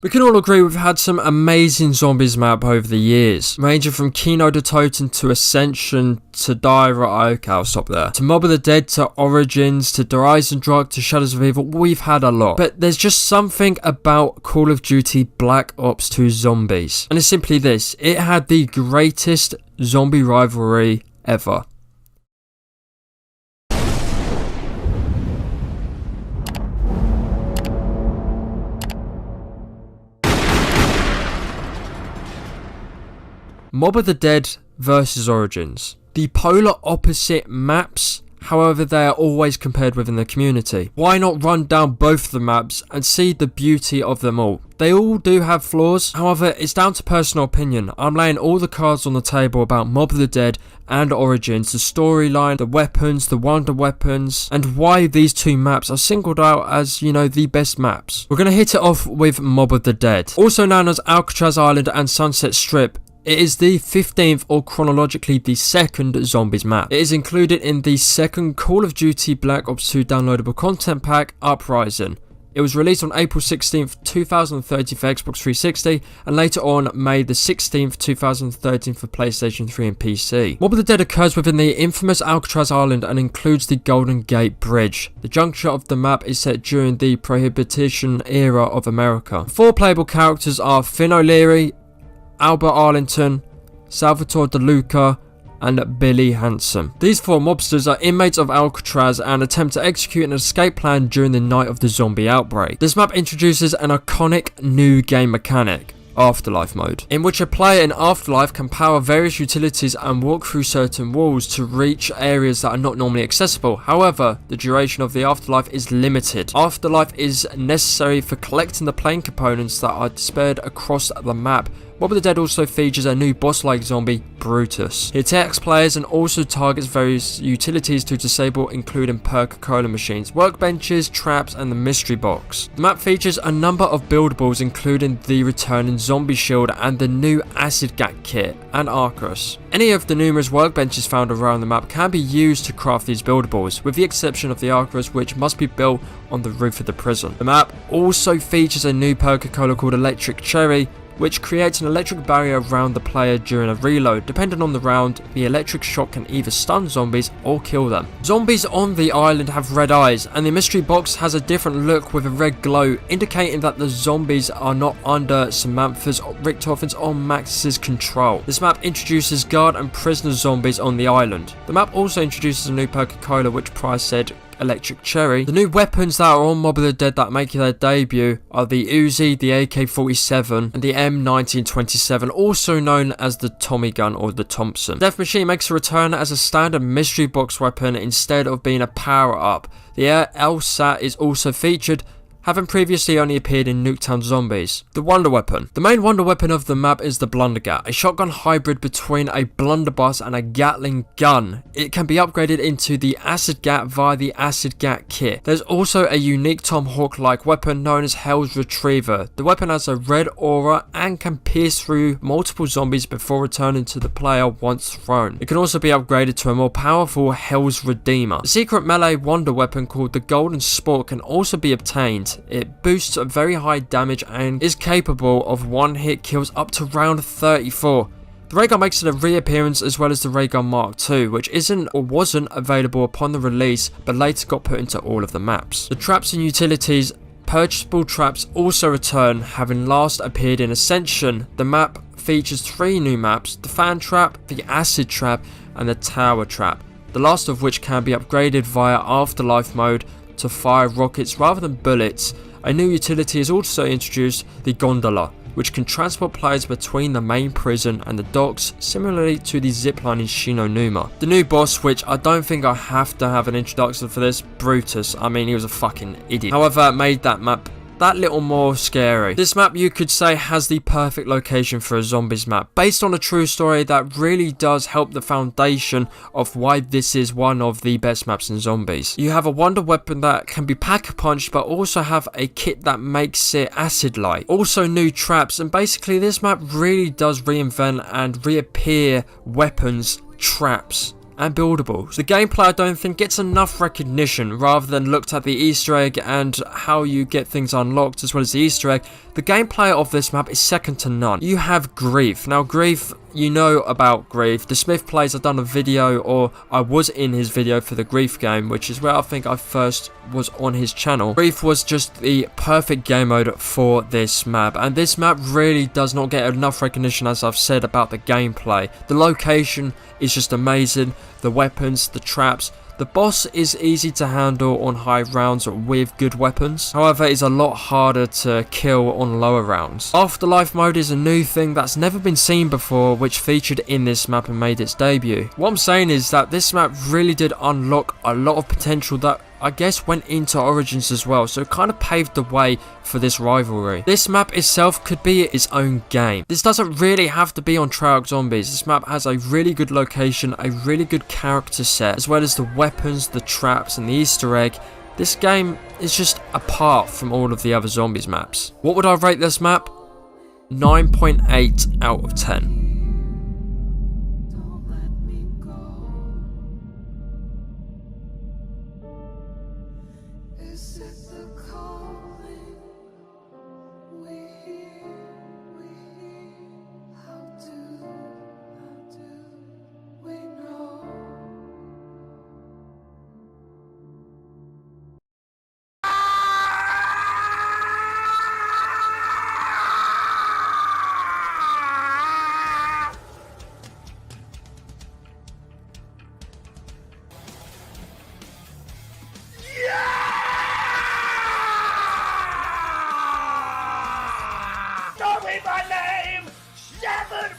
We can all agree we've had some amazing zombies map over the years, ranging from Kino de Toten to Ascension to okay, I'll stop there, to Mob of the Dead to Origins to Der Eisendrache to Shadows of Evil. We've had a lot, but there's just something about Call of Duty Black Ops 2 Zombies, and it's simply this: it had the greatest zombie rivalry ever. Mob of the Dead versus Origins. The polar opposite maps, however they are always compared within the community. Why not run down both of the maps and see the beauty of them all? They all do have flaws, however it's down to personal opinion. I'm laying all the cards on the table about Mob of the Dead and Origins, the storyline, the weapons, the wonder weapons, and why these two maps are singled out as, the best maps. We're going to hit it off with Mob of the Dead. Also known as Alcatraz Island and Sunset Strip, it is the 15th, or chronologically the second, Zombies map. It is included in the second Call of Duty Black Ops 2 downloadable content pack, Uprising. It was released on April 16th, 2013 for Xbox 360, and later on May the 16th, 2013 for PlayStation 3 and PC. Mob of the Dead occurs within the infamous Alcatraz Island and includes the Golden Gate Bridge. The juncture of the map is set during the Prohibition era of America. Four playable characters are Finn O'Leary, Albert Arlington, Salvatore De Luca, and Billy Hanson. These four mobsters are inmates of Alcatraz and attempt to execute an escape plan during the night of the zombie outbreak. This map introduces an iconic new game mechanic, Afterlife mode, in which a player in Afterlife can power various utilities and walk through certain walls to reach areas that are not normally accessible. However, the duration of the Afterlife is limited. Afterlife is necessary for collecting the plane components that are dispersed across the map. Mob of the Dead also features a new boss-like zombie, Brutus. He attacks players and also targets various utilities to disable, including Perca-Cola machines, workbenches, traps, and the mystery box. The map features a number of buildables, including the returning zombie shield and the new acid gas kit and Arcus. Any of the numerous workbenches found around the map can be used to craft these buildables, with the exception of the Arcus, which must be built on the roof of the prison. The map also features a new Perca-Cola called Electric Cherry, which creates an electric barrier around the player during a reload. Depending on the round, the electric shock can either stun zombies or kill them. Zombies on the island have red eyes, and the mystery box has a different look with a red glow, indicating that the zombies are not under Samantha's, Richthofen's, or Max's control. This map introduces guard and prisoner zombies on the island. The map also introduces a new Perca-Cola, which Price said Electric Cherry. The new weapons that are on Mob of the Dead that make their debut are the Uzi, the AK-47, and the M1927, also known as the Tommy gun or the Thompson. Death Machine makes a return as a standard mystery box weapon instead of being a power-up. The LSAT is also featured, having previously only appeared in Nuketown Zombies. The Wonder Weapon. The main wonder weapon of the map is the Blundergat, a shotgun hybrid between a blunderbuss and a Gatling gun. It can be upgraded into the Acid Gat via the Acid Gat kit. There's also a unique Tom Hawk-like weapon known as Hell's Retriever. The weapon has a red aura and can pierce through multiple zombies before returning to the player once thrown. It can also be upgraded to a more powerful Hell's Redeemer. The secret melee wonder weapon called the Golden Sport can also be obtained. It boosts very high damage and is capable of one-hit kills up to round 34. The ray gun makes a reappearance, as well as the ray gun Mark II, which isn't or wasn't available upon the release but later got put into all of the maps. The traps and utilities, purchasable traps, also return, having last appeared in Ascension. The map features three new maps: the Fan Trap, the Acid Trap, and the Tower Trap, the last of which can be upgraded via Afterlife mode to fire rockets rather than bullets. A new utility is also introduced, the Gondola, which can transport players between the main prison and the docks, similarly to the zipline in Shinonuma. The new boss, which I don't think I have to have an introduction for this, Brutus. I mean, he was a fucking idiot. However, it made that map that little more scary. This map, you could say, has the perfect location for a zombies map, based on a true story that really does help the foundation of why this is one of the best maps in zombies. You have a wonder weapon that can be pack-a-punched, but also have a kit that makes it acid-like. Also new traps, and basically this map really does reinvent and reappear weapons, traps, and buildables. The gameplay I don't think gets enough recognition. Rather than looked at the Easter egg and how you get things unlocked as well as the Easter egg, the gameplay of this map is second to none. You have Grief. Now Grief, you know about Grief. The Smith Plays have done a video, or I was in his video for the Grief game, which is where I think I first was on his channel. Grief was just the perfect game mode for this map, and this map really does not get enough recognition, as I've said, about the gameplay. The location is just amazing, the weapons, the traps. The boss is easy to handle on high rounds with good weapons, however it's a lot harder to kill on lower rounds. Afterlife mode is a new thing that's never been seen before, which featured in this map and made its debut. What I'm saying is that this map really did unlock a lot of potential that I guess went into Origins as well, so it kind of paved the way for this rivalry. This map itself could be its own game. This doesn't really have to be on Treyarch Zombies. This map has a really good location, a really good character set, as well as the weapons, the traps and the Easter egg. This game is just apart from all of the other Zombies maps. What would I rate this map? 9.8 out of 10. My name, Shepherd.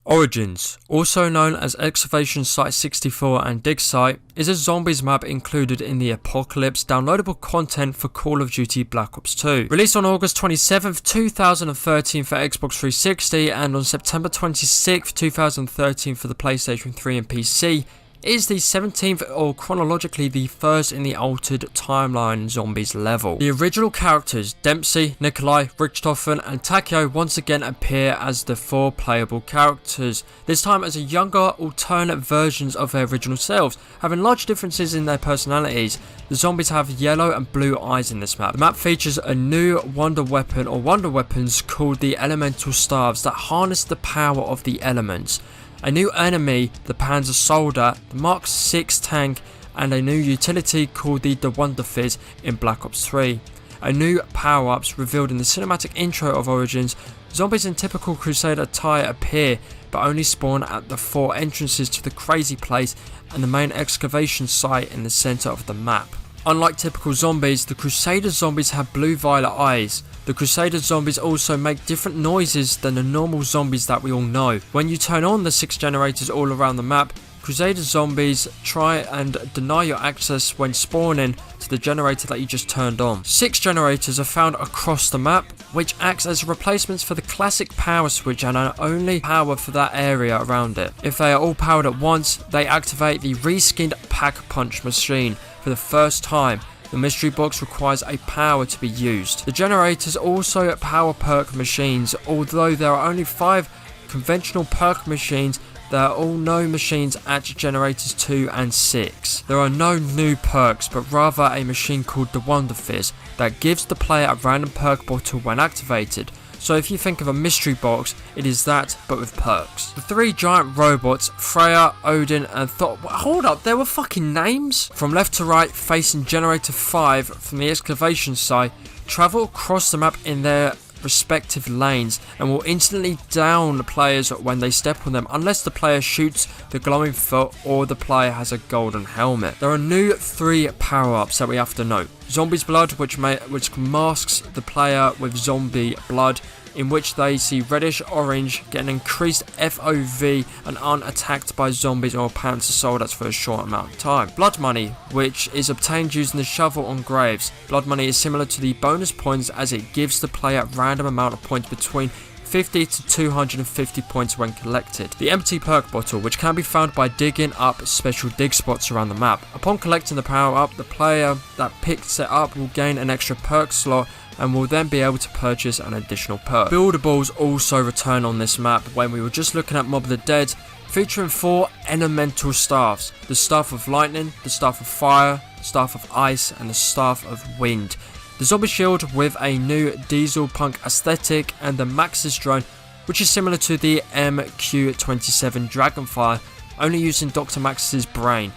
Origins, also known as Excavation Site 64 and Dig Site, is a Zombies map included in the Apocalypse downloadable content for Call of Duty Black Ops 2. Released on August 27th, 2013 for Xbox 360 and on September 26th, 2013 for the PlayStation 3 and PC, is the 17th, or chronologically the first in the altered timeline Zombies level. The original characters Dempsey, Nikolai, Richthofen and Takeo once again appear as the 4 playable characters, this time as a younger alternate versions of their original selves, having large differences in their personalities. The zombies have yellow and blue eyes in this map. The map features a new wonder weapon or wonder weapons called the Elemental Staves that harness the power of the elements. A new enemy, the Panzer Soldier, the Mark 6 tank, and a new utility called the Wonder Fizz in Black Ops 3. A new power-ups revealed in the cinematic intro of Origins. Zombies in typical Crusader attire appear, but only spawn at the 4 entrances to the crazy place and the main excavation site in the centre of the map. Unlike typical zombies, the Crusader zombies have blue-violet eyes. The Crusader zombies also make different noises than the normal zombies that we all know. When you turn on the 6 generators all around the map, Crusader zombies try and deny your access when spawning to the generator that you just turned on. 6 generators are found across the map, which acts as replacements for the classic power switch and are only power for that area around it. If they are all powered at once, they activate the reskinned Pack Punch machine for the first time. The mystery box requires a power to be used. The generators also power perk machines, although there are only 5 conventional perk machines. There are all no machines at generators 2 and 6. There are no new perks, but rather a machine called the Wonder Fizz that gives the player a random perk bottle when activated. So if you think of a mystery box, it is that, but with perks. The 3 giant robots, Freya, Odin and Thor— hold up, there were fucking names? From left to right, facing generator 5 from the excavation site, travel across the map in their respective lanes and will instantly down the players when they step on them unless the player shoots the glowing foot or the player has a golden helmet. There are new 3 power-ups that we have to note. Zombie's Blood, which masks the player with zombie blood, in which they see reddish orange, get an increased FOV and aren't attacked by zombies or Panzer Soldiers for a short amount of time. Blood Money, which is obtained using the shovel on graves. Blood Money is similar to the bonus points as it gives the player a random amount of points between 50 to 250 points when collected. The empty perk bottle, which can be found by digging up special dig spots around the map. Upon collecting the power up, the player that picks it up will gain an extra perk slot and will then be able to purchase an additional perk. Buildables also return on this map when we were just looking at Mob of the Dead, featuring 4 elemental staffs: the Staff of Lightning, the Staff of Fire, the Staff of Ice, and the Staff of Wind. The Zombie Shield with a new Diesel Punk aesthetic, and the Maxis Drone, which is similar to the MQ-27 Dragonfire, only using Dr. Max's brain.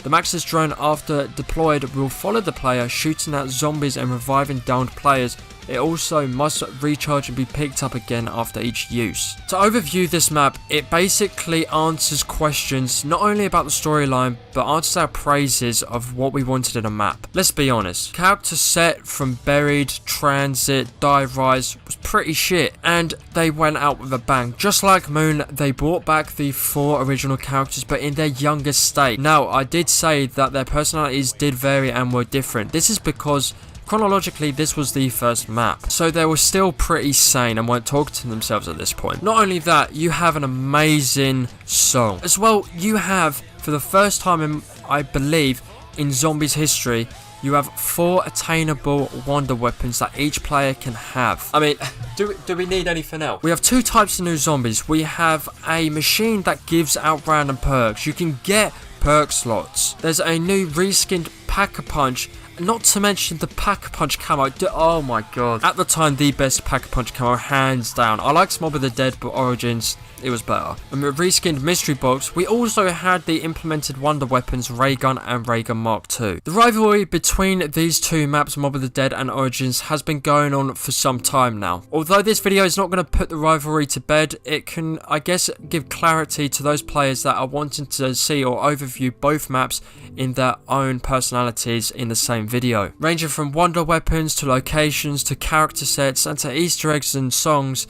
The Maxis Drone, after deployed, will follow the player, shooting at zombies and reviving downed players. It also must recharge and be picked up again after each use. To overview this map, it basically answers questions not only about the storyline, but answers our praises of what we wanted in a map. Let's be honest, character set from Buried, Transit, Die Rise was pretty shit, and they went out with a bang. Just like Moon, they brought back the 4 original characters, but in their younger state. Now, I did say that their personalities did vary and were different. This is because chronologically, this was the first map, so they were still pretty sane and weren't talking to themselves at this point. Not only that, you have an amazing song. As well, you have, for the first time in, I believe, in Zombies history, you have 4 attainable wonder weapons that each player can have. I mean, do we need anything else? We have 2 types of new zombies. We have a machine that gives out random perks. You can get perk slots. There's a new reskinned Pack-a-Punch, not to mention the Pack-a-Punch camo. Oh my god. At the time, the best Pack-a-Punch camo, hands down. I liked Mob of the Dead, but Origins, it was better. And with reskinned Mystery Box, we also had the implemented wonder weapons Raygun and Raygun Mark II. The rivalry between these 2 maps, Mob of the Dead and Origins, has been going on for some time now. Although this video is not going to put the rivalry to bed, it can, I guess, give clarity to those players that are wanting to see or overview both maps in their own personalities in the same video. Ranging from wonder weapons to locations to character sets and to Easter eggs and songs,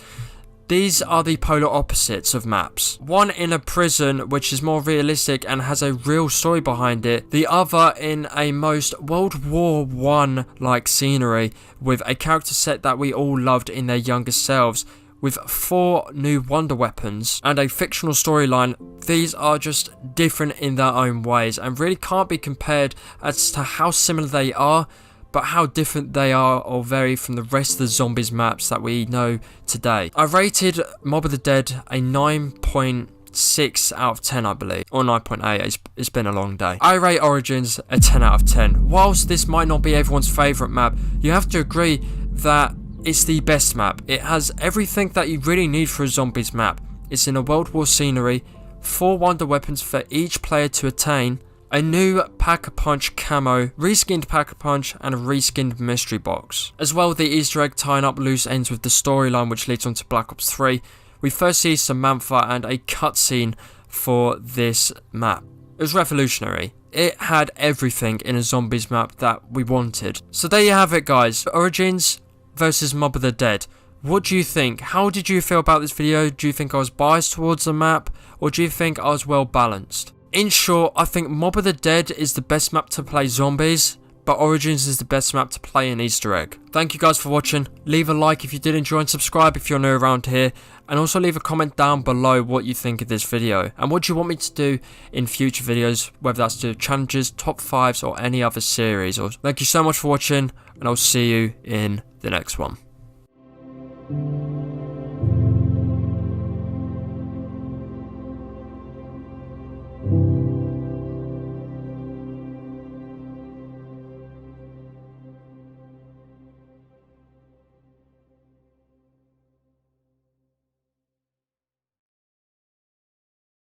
these are the polar opposites of maps. One in a prison, which is more realistic and has a real story behind it. The other in a most World War I like scenery with a character set that we all loved in their younger selves, with 4 new wonder weapons and a fictional storyline. These are just different in their own ways and really can't be compared as to how similar they are, but how different they are or vary from the rest of the Zombies maps that we know today. I rated Mob of the Dead a 9.6 out of 10, I believe, or 9.8. It's been a long day. I rate Origins a 10 out of 10. Whilst this might not be everyone's favourite map, you have to agree that it's the best map. It has everything that you really need for a Zombies map. It's in a World War scenery, 4 wonder weapons for each player to attain, a new Pack-a-Punch camo, reskinned Pack-a-Punch, and a reskinned Mystery Box. As well, the Easter egg tying up loose ends with the storyline, which leads on to Black Ops 3. We first see Samantha and a cutscene for this map. It was revolutionary. It had everything in a Zombies map that we wanted. So there you have it, guys. Origins versus Mob of the Dead. What do you think? How did you feel about this video? Do you think I was biased towards the map, or do you think I was well balanced? In short, I think Mob of the Dead is the best map to play Zombies, but Origins is the best map to play in Easter egg. Thank you guys for watching. Leave a like if you did enjoy and subscribe if you're new around here, and also leave a comment down below what you think of this video and what you want me to do in future videos, whether that's to challenges, top 5s, or any other series. Thank you so much for watching, and I'll see you in the next one.